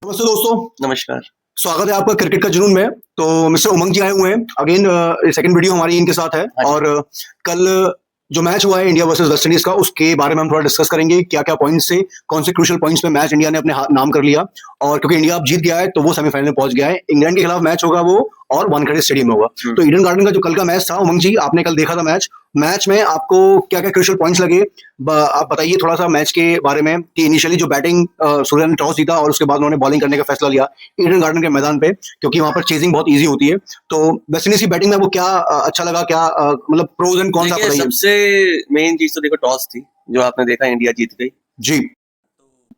नमस्ते दोस्तों। नमस्कार। स्वागत है आपका क्रिकेट का जुनून में। तो मिस्टर उमंग जी आए हुए हैं अगेन। सेकंड वीडियो हमारी इनके साथ है और कल जो मैच हुआ है इंडिया वर्सेस वेस्ट इंडीज का, उसके बारे में हम थोड़ा डिस्कस करेंगे। क्या क्या पॉइंट्स से, कौन से क्रूशियल पॉइंट्स पे मैच इंडिया ने अपने नाम कर लिया, और क्योंकि इंडिया अब जीत गया है तो वो सेमीफाइनल में पहुंच गया है। इंग्लैंड के खिलाफ मैच होगा वो, और वानखेड़े स्टेडियम में होगा। तो ईडन गार्डन का जो कल का मैच था, उमंग जी आपने कल देखा था मैच में आपको क्या क्या क्रूशियल पॉइंट्स लगे, आप बताइए थोड़ा सा मैच के बारे में। कि इनिशियली जो बैटिंग, सूर्या ने टॉस जीता और उसके बाद उन्होंने बॉलिंग करने का फैसला लिया ईडन गार्डन के मैदान पे, क्योंकि वहां पर चेजिंग बहुत इजी होती है। तो वेस्ट इंडीज की बैटिंग में वो क्या अच्छा लगा, क्या मतलब प्रोज एंड कॉन्स आप बताइए। सबसे मेन चीज तो देखो टॉस थी, जो आपने देखा इंडिया जीत गई जी।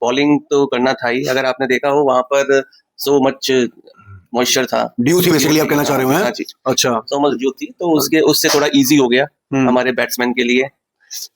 बॉलिंग तो करना था ही, अगर आपने देखा हो वहां पर सो मच मॉइस्चर था, ड्यू थी बेसिकली, आप कहना चाह रहे हो? हाँ जी। अच्छा, सो मच ड्यू थी, तो उससे थोड़ा इजी हो गया हमारे बैट्समैन के लिए।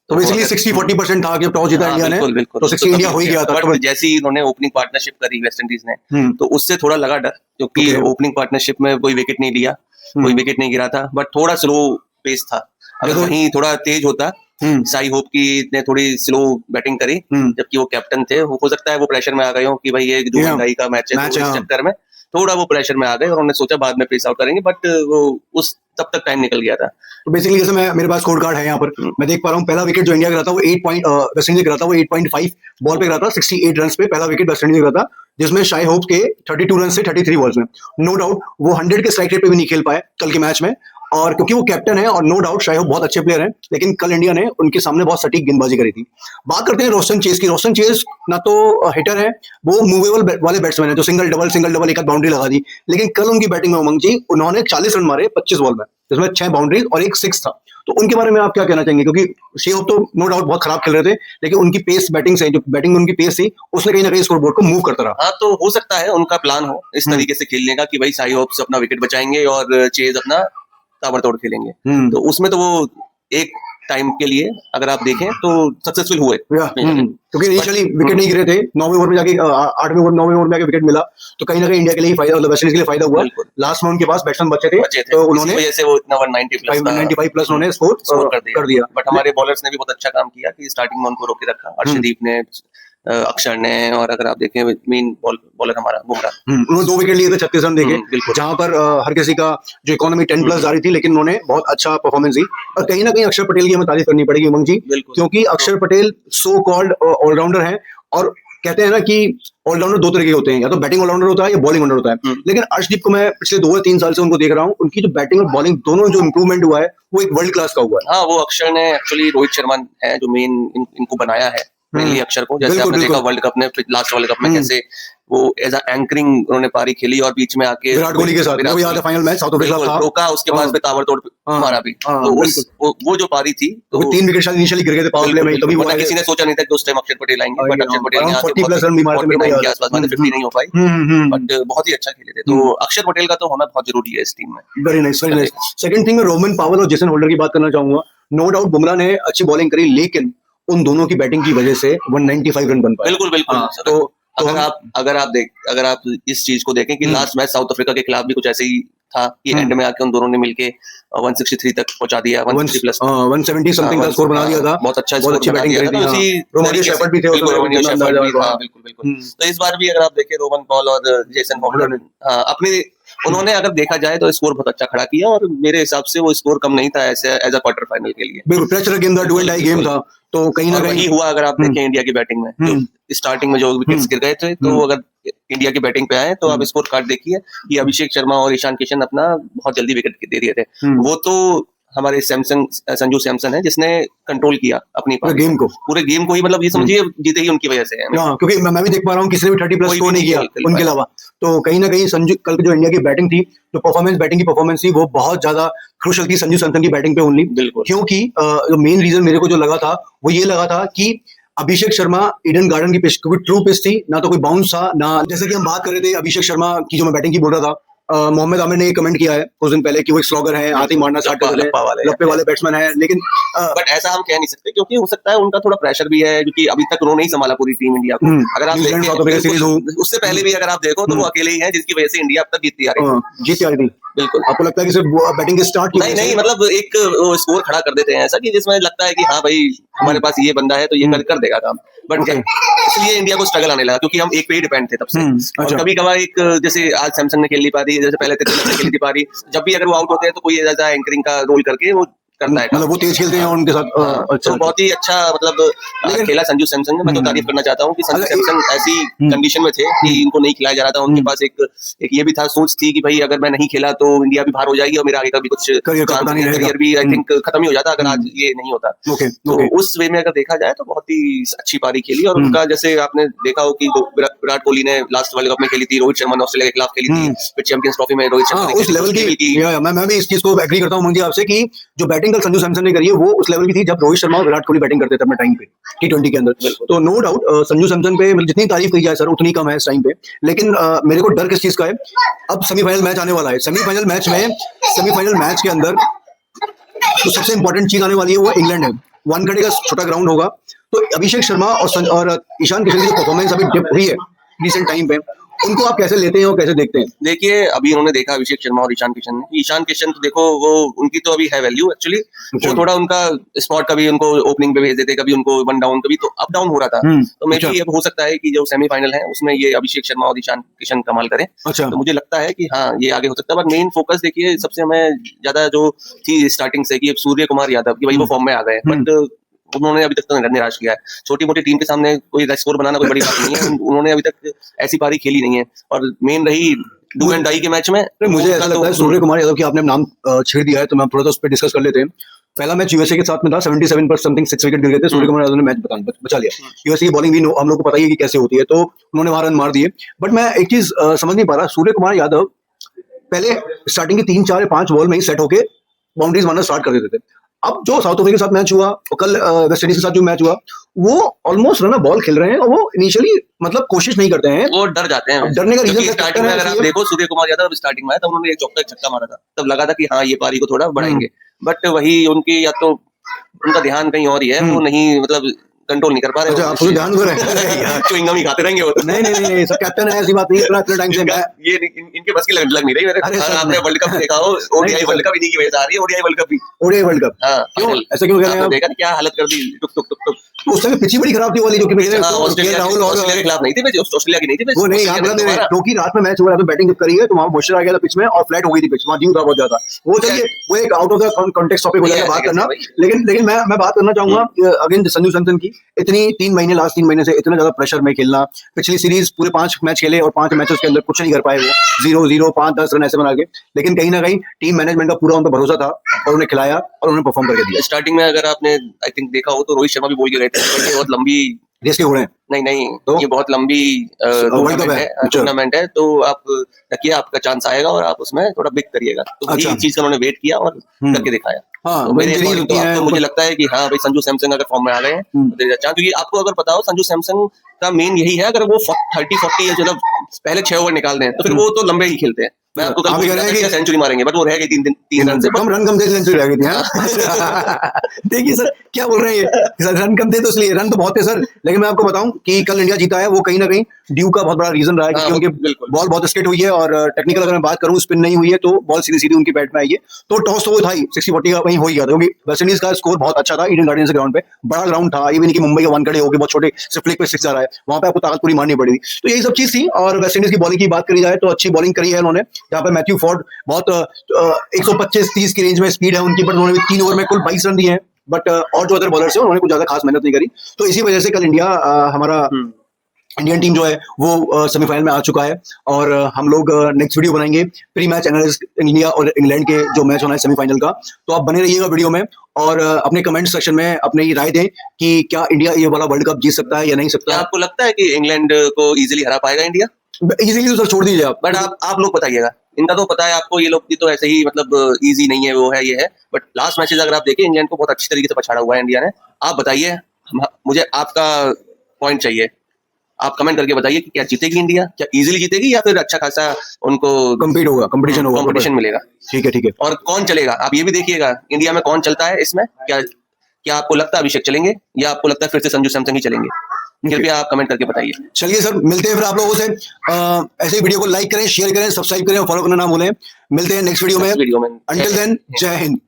तो बेसिकली 60-40% था कि टॉस जीता इंडिया ने, बिल्कुल, तो 60 इंडिया हो ही गया था। बट जैसे ही उन्होंने ओपनिंग पार्टनरशिप करी वेस्ट इंडीज ने, तो उससे थोड़ा लगा डर, क्योंकि ओपनिंग पार्टनरशिप में कोई विकेट नहीं लिया, कोई विकेट नहीं गिरा था, बट थोड़ा स्लो पेस था। अगर वहीं थोड़ा तेज होता, साई होप की ने थोड़ी स्लो बैटिंग करी, जबकि वो कैप्टन थे। हो सकता है वो प्रेशर में आ गए हो कि भाई ये जो महंगाई का मैच है, तो इस चक्कर में थोड़ा वो प्रेशर में आ गए और उन्होंने सोचा बाद में पेस आउट करेंगे, बट वो उस तब तक टाइम निकल गया था। तो बेसिकली जैसे मेरे पास स्कोर कार्ड है यहाँ पर, मैं देख पा रहा हूँ पहला विकेट जो इंडिया का था वो 8 पॉइंट वेस्ट इंडीज का था, वो 8.5 बॉल पे गिरा था। 68 रन पे पहला विकेट वेस्ट इंडीज का था, जिसमें शाई होप के 32 रन से 33 बॉल्स में। नो डाउट वो 100 के स्ट्राइक रेट पे भी नहीं खेल पाए कल के मैच में, और क्योंकि वो कैप्टन है, और नो डाउट शाई होप बहुत अच्छे प्लेयर हैं, लेकिन कल इंडिया ने उनके सामने बहुत सटीक गेंदबाजी करी थी। बात करते हैं रोस्टन चेज की। रोस्टन चेज ना तो हिटर है, वो मूवेबल वाले बैट्समैन है, जो सिंगल डबल एक बाउंड्री लगा दी। लेकिन कल उनकी बैटिंग में उमंग जी, उन्होंने 40 रन मारे 25 बॉल में, जिसमें 6 बाउंड्रीज और एक 6 था। तो उनके बारे में आप क्या कहना चाहेंगे? क्योंकि शाई होप तो नो डाउट बहुत खराब खेल रहे थे, लेकिन उनकी पेस बैटिंग से, जो बैटिंग में उनकी पेस थी, उसने कहीं ना कहीं स्कोरबोर्ड को मूव करता रहा। हाँ, तो हो सकता है उनका प्लान हो इस तरीके से खेलने का कि भाई शाई होप अपना विकेट बचाएंगे और चेज अपना ताबड़तोड़ खेलेंगे। तो उसमें तो वो एक टाइम के लिए अगर आप देखें तो सक्सेसफुल हुए, क्योंकि इनिशियली विकेट नहीं गिरे थे। 9वें ओवर में जाके 8वें ओवर 9वें ओवर में जाके विकेट मिला, तो कहीं ना कहीं इंडिया के लिए फायदा, वेस्ट इंडीज के लिए फायदा हुआ। लास्ट में उनके पास बैट्समैन बचे थे, तो उन्होंने वजह से वो इतना 195 प्लस उन्होंने स्कोर कर दिया। बट हमारे बॉलर्स ने भी बहुत अच्छा काम किया कि स्टार्टिंग में उनको रोके रखा, अर्शदीप ने, अक्षर ने, और अगर आप देखें मेन बॉलर हमारा बुमराह, उन्होंने 2 विकेट लिए थे, 36 रन देके, जहां पर हर किसी का जो इकोनॉमी 10 प्लस जा रही थी, लेकिन उन्होंने बहुत अच्छा परफॉर्मेंस दी। और कहीं ना कहीं अक्षर पटेल की हमें तारीफ करनी पड़ेगी उमंग जी, क्योंकि अक्षर पटेल सो कॉल्ड ऑलराउंडर है, और कहते हैं ना कि ऑलराउंडर 2 तरह के होते हैं, या तो बैटिंग ऑलराउंडर होता है या बॉलिंग ऑलराउंडर होता है। लेकिन अर्शदीप को मैं पिछले 2 या 3 साल से उनको देख रहा हूँ, उनकी जो बैटिंग और बॉलिंग दोनों जो इंप्रूवमेंट हुआ है, वो एक वर्ल्ड क्लास का हुआ है। हाँ, वो अक्षर ने एक्चुअली रोहित शर्मा है जो मेन इनको बनाया है, मेनली अक्षर को। जैसे आपने देखा वर्ल्ड कप में, लास्ट वर्ल्ड कप में कैसे वो एज एंकरिंग उन्होंने पारी खेली, और बीच में आके विराट कोहली के साथ वो याद है फाइनल मैच साउथ अफ्रीका था, रोका, उसके बाद में ताबड़तोड़ मारा भी। तो वो जो पारी थी, तो 3 विकेट शायद इनिशियली गिर गए थे पावर प्ले में, तभी किसी ने सोचा नहीं था कि उस टाइम अक्षर पटेल आएंगे, बट अक्षर पटेल ने 40 प्लस रन भी मारे थे मेरे को, 50 नहीं हो पाई, बट बहुत ही अच्छा खेले थे। तो अक्षर पटेल का तो होना बहुत जरूरी है इस टीम में। Very nice, very nice. Second thing, मैं रोमन पावल और जेसन होल्डर की बात करना चाहूंगा। नो डाउट बुमराह ने अच्छी बॉलिंग करी, लेकिन उन दोनों की बैटिंग की वजह से 195 रन बन पाए। बिल्कुल। तो अगर आप इस चीज को देखें कि लास्ट मैच साउथ अफ्रीका के खिलाफ भी कुछ ऐसे ही था कि एंड में आके उन दोनों ने मिलके 163 तक पहुंचा दिया, 160 प्लस 170 समथिंग का स्कोर बना दिया था। बहुत अच्छा बहुत अच्छी बैटिंग करी थी। रोमानियो शेफर्ड भी थे, बिल्कुल। तो इस बार भी अगर आप देखें रोमन पॉल और जेसन होल्डर अपने, उन्होंने अगर देखा जाए तो स्कोर बहुत अच्छा खड़ा किया, और मेरे हिसाब से वो स्कोर कम नहीं था एज अ क्वार्टर फाइनल के लिए। बिल्कुल प्रेशर गेम था, डुअल टाई गेम था, तो कहीं ना कहीं हुआ। अगर आप देखें इंडिया की बैटिंग में, जो स्टार्टिंग में जो विकेट्स गिर गए थे, तो अगर इंडिया की बैटिंग पे आए तो आप स्कोर कार्ड देखिए कि अभिषेक शर्मा और ईशान किशन अपना बहुत जल्दी विकेट दे दिए थे। वो तो हमारे संजू सैमसन है जिसने कंट्रोल किया अपनी पूरे गेम को ही, मतलब ये समझिए जीते ही उनकी वजह से है। क्योंकि मैं भी देख पा रहा हूँ किसी ने भी 30 प्लस स्कोर नहीं किया उनके अलावा। तो कहीं ना कहीं संजू, कल जो इंडिया की बैटिंग थी, जो बैटिंग की परफॉर्मेंस थी, वो बहुत ज्यादा क्रूशियल थी संजू सैमसन की बैटिंग पे ओनली। क्योंकि जो मेन रीजन मेरे को जो लगा था, वो ये लगा था कि अभिषेक शर्मा ईडन गार्डन की पिच, क्योंकि ट्रू पिच थी, ना तो कोई बाउंस था, ना जैसे कि हम बात कर रहे थे अभिषेक शर्मा की, जो मैं बैटिंग की बोल रहा था, मोहम्मद आमिर ने कमेंट किया है कुछ दिन पहले कि वो एक स्लॉगर है, हाथ ही मारना स्टार्ट कर देते हैं, लप्पे वाले बैट्समैन है। लेकिन बट ऐसा हम कह नहीं सकते, क्योंकि हो सकता है उनका थोड़ा प्रेशर भी है, क्योंकि अभी तक उन्होंने ही संभाला पूरी टीम इंडिया को। अगर आप देखें उससे पहले भी अगर आप देखो तो वो अकेले ही है जिसकी वजह से इंडिया अब तक जीतती आ रही है। बिल्कुल। आपको लगता है कि सिर्फ बैटिंग के स्टार्ट नहीं, मतलब एक स्कोर खड़ा कर देते हैं ऐसा कि जिसमें लगता है कि हाँ भाई हमारे पास ये बंदा है तो ये कर देगा काम, बट इसलिए इंडिया को स्ट्रगल आने लगा, क्योंकि हम एक पे ही डिपेंड थे तब से। और अच्छा। कभी कभार एक जैसे आज सैमसंग ने खेल नहीं पाती, जैसे पहले तिलक ने खेली थी पारी, जब भी अगर वो आउट होते हैं तो कोई ऐसा एंकरिंग का रोल करके वो करता है। मतलब वो तेज खेलते हैं और उनके साथ हाँ, अच्छा तो बहुत ही अच्छा मतलब लेकिन- खेला संजू सैमसंग ने। मैं तो तारीफ करना चाहता हूँ कि संजू अगर- सैमसंग ऐसी कंडीशन में थे कि इनको नहीं खिलाया जा रहा था। उनके पास एक ये भी था, सोच थी कि भाई अगर मैं नहीं खेला तो इंडिया भी बाहर हो जाएगी और मेरा आगे का भी कुछ करियर का पता नहीं रहेगा। करियर भी आई थिंक खत्म ही हो जाता अगर आज ये नहीं होता। ओके तो ओके उस वे में अगर देखा जाए तो बहुत ही अच्छी पारी खेली। और उनका जैसे आपने देखा हो कि विराट कोहली ने लास्ट वर्ल्ड कप में खेली थी, रोहित शर्मा ने ऑस्ट्रेलिया के खिलाफ खेली थी, फिर चैंपियंस ट्रॉफी में रोहित शर्मा हाँ ने उस लेवल की मैं भी इस चीज को एग्री करता हूँ मंजी आपसे कि जो बैटिंग कल संजू सैमसन ने करी है वो उस लेवल की थी जब रोहित शर्मा और विराट कोहली बैटिंग करते थे अपने टाइम पे T20 के अंदर। तो नो डाउट संजू सैमसन पे मतलब जितनी तारीफ की जाए सर उतनी कम है इस टाइम पे। लेकिन मेरे को डर किस चीज का है, अब सेमीफाइनल मैच आने वाला है। सेमीफाइनल मैच के अंदर तो सबसे इंपॉर्टेंट चीज आने वाली है वो इंग्लैंड है। वानखेड़े का छोटा ग्राउंड होगा, तो अभिषेक शर्मा और ईशान किशन की जो परफॉर्मेंस अभी डिप हुई है रिसेंट टाइम पे, उनको आप कैसे लेते हैं और कैसे देखते हैं? देखिए अभी उन्होंने देखा अभिषेक शर्मा और ईशान किशन ने। ईशान किशन तो देखो वो उनकी तो अभी है वैल्यू एक्चुअली, वो थोड़ा उनका स्पॉट कभी उनको ओपनिंग पे भेज देते, कभी उनको वन डाउन, कभी तो अप डाउन हो रहा था। तो मे बी अब हो सकता है कि जो सेमीफाइनल है उसमें ये अभिषेक शर्मा और ईशान किशन कमाल करें। अच्छा तो मुझे लगता है कि हाँ ये आगे हो सकता है। बट मेन फोकस देखिए सबसे हमें ज्यादा जो थी स्टार्टिंग से कि सूर्य कुमार यादव की, भाई वो फॉर्म में आ गए, बट उन्होंने अभी तक तो निराश किया है। छोटी मोटी टीम के सामने कोई स्कोर बनाना कोई बड़ी बात नहीं है, उन्होंने अभी तक ऐसी पारी खेली नहीं है। और मेन रही डू एंड डाई के मैच में, मुझे ऐसा लगता है सूर्य कुमार यादव की आपने नाम छेड़ दिया है तो मैं थोड़ा सा उस पर डिस्कस कर लेते हैं। पहला मैच यूएसए के साथ में था, 77 पर समथिंग 6 विकेट गिर गए थे, सूर्य कुमार यादव ने मैच बचा लिया। यूएसए की बॉलिंग भी हम लोग को पता ही है कि कैसे होती है, तो उन्होंने वहां रन मार दिए। बट मैं एक चीज समझ नहीं पा रहा, सूर्य कुमार यादव पहले स्टार्टिंग की 3 4 या 5 बॉल में ही सेट होके बाउंड्रीज मारना स्टार्ट कर देते थे। अब जो साउथ अफ्रीका के साथ मैच हुआ और कल वेस्ट इंडीज के साथ जो मैच हुआ, वो ऑलमोस्ट रन बॉल खेल रहे हैं और वो इनिशियली मतलब कोशिश नहीं करते हैं, वो डर जाते हैं। डरने का रीजन स्टार्टिंग में अगर आप देखो सूर्य कुमार यादव स्टार्टिंग में आया तब उन्होंने एक चौका छक्का मारा था, तब लगा था कि हाँ ये पारी को थोड़ा बढ़ाएंगे। बट वही उनकी या तो उनका ध्यान कहीं और ही है, वो नहीं मतलब कंट्रोल नहीं कर पा रहे। अच्छा आप ध्यान दे रहे हैं च्युइंगम ही खाते रहेंगे वो। नहीं सर कैप्टन है, ऐसी बात नहीं, इतना टाइम से ये इनके बस की लग नहीं रही मेरे। आपने वर्ल्ड कप देखा हो, ओडीआई वर्ल्ड कप इन्हीं की वजह से आ रही है, ओडीआई वर्ल्ड कप भी। ओडीआई वर्ल्ड कप क्यों ऐसा क्यों कह रहे हैं? देखा क्या हालत कर दी, टुक टुक टुक टुक। उस समय पिच बड़ी खराब थी वाली जो कि ऑस्ट्रेलिया के खिलाफ नहीं थी, ऑस्ट्रेलिया की नहीं थी वो नहीं, क्योंकि रात में मैच हो रहा था, बैटिंग करी है तो वहां मॉइस्चर आ गया था पिच में और फ्लैट हो गई थी पिच, वहां ड्यू था बहुत ज्यादा। वो चलिए वो एक out of the context topic हो जाएगा बात करना। लेकिन मैं बात करना चाहूंगा अगेन संजू सैमसन की। इतनी लास्ट 3 महीने से इतना ज्यादा प्रेशर में खेलना, पिछली सीरीज पूरे 5 मैच खेले और 5 मैचेस के अंदर कुछ नहीं कर पाए, वो 0-0 5-10 रन ऐसे बना के। लेकिन कहीं ना कहीं टीम मैनेजमेंट का पूरा उन पर भरोसा था और उन्हें खिलाया और उन्हें परफॉर्म करके दिया। स्टार्टिंग में अगर आपने आई थिंक देखा हो तो रोहित शर्मा भी बोल के गए थे बहुत लंबी रेस के घोड़े नहीं तो? ये बहुत लंबी टूर्नामेंट है, तो आप रखिए आपका चांस आएगा और आप उसमें थोड़ा बिग करिएगा। तो वही चीज का उन्होंने वेट किया और करके दिखाया। हाँ, तो मेरे अकॉर्डिंग तो आपको मुझे लगता है कि हाँ भाई संजू सैमसन अगर फॉर्म में आ गए हैं तो अच्छा, क्योंकि आपको अगर पता हो संजू सैमसन का मेन यही है, अगर वो 30-40 या मतलब पहले 6 ओवर निकाल दें तो फिर वो तो लंबे ही खेलते हैं। मैं आपको कल कह रहा है कि सेंचुरी मारेंगे, बट वो रह गई 3 रन से, कम रन कम थे, सेंचुरी रह गई थी। देखिए सर क्या बोल रहे हैं, रन कम थे तो इसलिए, रन तो बहुत थे सर। लेकिन मैं आपको बताऊं कि कल इंडिया जीता है वो कहीं ना कहीं ड्यू का बहुत बड़ा रीजन रहा है, क्योंकि उनके बॉल बहुत स्ट्रेट हुई है और टेक्निकल अगर मैं बात करूं स्पिन नहीं हुई है तो बॉल सीधी सीधी उनकी बैट में आई है। तो टॉस तो वो था ही 60-40 का वहीं हो ही गया था, क्योंकि वेस्ट इंडीज का स्कोर बहुत अच्छा था ईडन गार्डन्स ग्राउंड पे, बड़ा ग्राउंड था, ये भी नहीं कि मुंबई का वानखेड़े होकर बहुत छोटे से फ्लिक पे 6 आ रहा है, वहां पे आपको ताकत पूरी मारनी पड़ी थी। तो यही सब चीज थी। और वेस्ट इंडीज की बॉलिंग की बात करी जाए तो अच्छी बॉलिंग करी है उन्होंने, जहां पे मैथ्यू फॉर्ड बहुत 125-30 की रेंज में स्पीड है उनकी, बट उन्होंने 3 ओवर में कुल 22 रन दिए हैं। बट और जो अदर बॉलर्स है उन्होंने कुछ ज्यादा खास मेहनत नहीं करी। तो इसी वजह से कल इंडिया हमारा इंडियन टीम जो है वो सेमीफाइनल में आ चुका है। और हम लोग नेक्स्ट वीडियो बनाएंगे प्री मैच एनालिसिस इंडिया और इंग्लैंड के जो मैच होना है सेमीफाइनल का। तो आप बने रहिएगा वीडियो में और अपने कमेंट सेक्शन में अपनी राय दें कि क्या इंडिया ये वाला वर्ल्ड कप जीत सकता है या नहीं सकता। आपको लगता है कि इंग्लैंड को इजीली हरा पाएगा इंडिया? इजीली तो सर छोड़ दीजिए आप, बट आप लोग बताइएगा। इनका तो पता है आपको, ये लोग की तो ऐसे ही मतलब इजी नहीं है, वो है ये है। बट लास्ट मैचेस अगर आप देखें इंग्लैंड को बहुत अच्छी तरीके से पछाड़ा हुआ है इंडिया ने। आप बताइए, मुझे आपका पॉइंट चाहिए, आप कमेंट करके बताइए कि क्या जीतेगी इंडिया, क्या इजीली जीतेगी या फिर अच्छा खासा उनको कम्पीट होगा, कंपटीशन मिलेगा। ठीक है और कौन चलेगा आप ये भी देखिएगा, इंडिया में कौन चलता है इसमें। क्या आपको लगता है अभिषेक चलेंगे या आपको लगता है फिर से संजू सैमसन ही चलेंगे? कृपया आप कमेंट करके बताइए। चलिए सर मिलते हैं फिर आप लोगों से। ऐसे ही वीडियो को लाइक करें, शेयर करें, सब्सक्राइब करें और फॉलो करना ना भूलें। मिलते हैं नेक्स्ट वीडियो में। अंटिल देन जय हिंद।